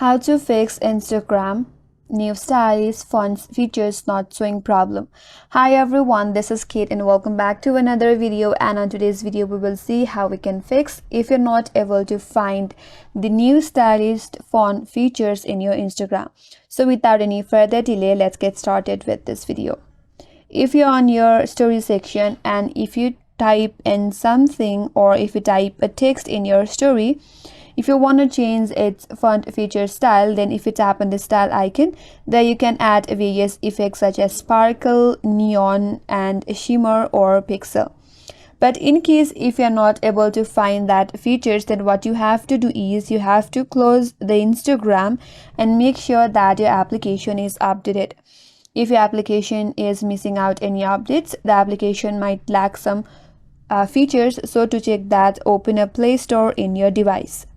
How to fix Instagram new stylish fonts features not showing problem. Hi everyone, this is Kate and welcome back to another video. And on today's video we will see how we can fix if you're not able to find the new stylish font features in your Instagram. So without any further delay, let's get started with this video. If you're on your story section and if you type in something or if you type a text in your story, if you want to change its font feature style, then if you tap on the style icon, there you can add various effects such as sparkle, neon, and shimmer or pixel. But in case if you're not able to find that features, then what you have to do is you have to close the Instagram and make sure that your application is updated. If your application is missing out any updates, the application might lack some features. So to check that, open a Play Store in your device.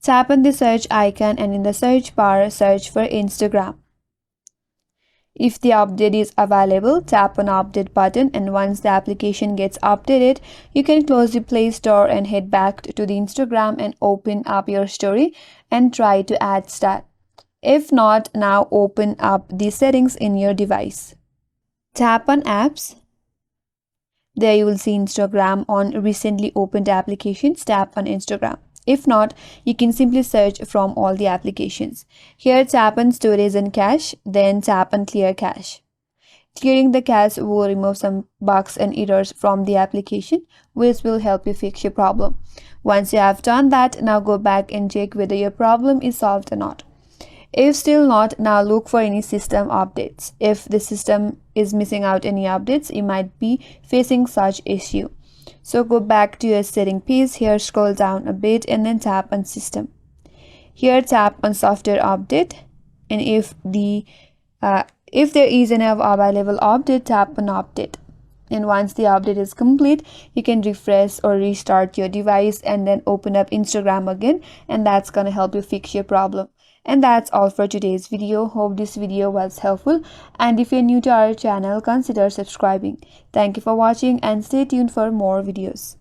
Tap on the search icon and in the search bar, search for Instagram. If the update is available, tap on update button, and once the application gets updated, you can close the Play Store and head back to the Instagram and open up your story and try to add style. If not, now open up the settings in your device. Tap on apps. There you will see Instagram on recently opened applications. Tap on Instagram. If not, you can simply search from all the applications. Here tap on storage and cache, then tap on clear cache. Clearing the cache will remove some bugs and errors from the application, which will help you fix your problem. Once you have done that, now go back and check whether your problem is solved or not. If still not, now look for any system updates. If the system is missing out any updates, you might be facing such issue. So go back to your setting page. Here scroll down a bit and then tap on system. Here tap on software update, and if there is an available update, tap on update. And once the update is complete, you can refresh or restart your device and then open up Instagram again, and that's gonna help you fix your problem. And that's all for today's video. Hope this video was helpful, and if you're new to our channel, consider subscribing. Thank you for watching and stay tuned for more videos.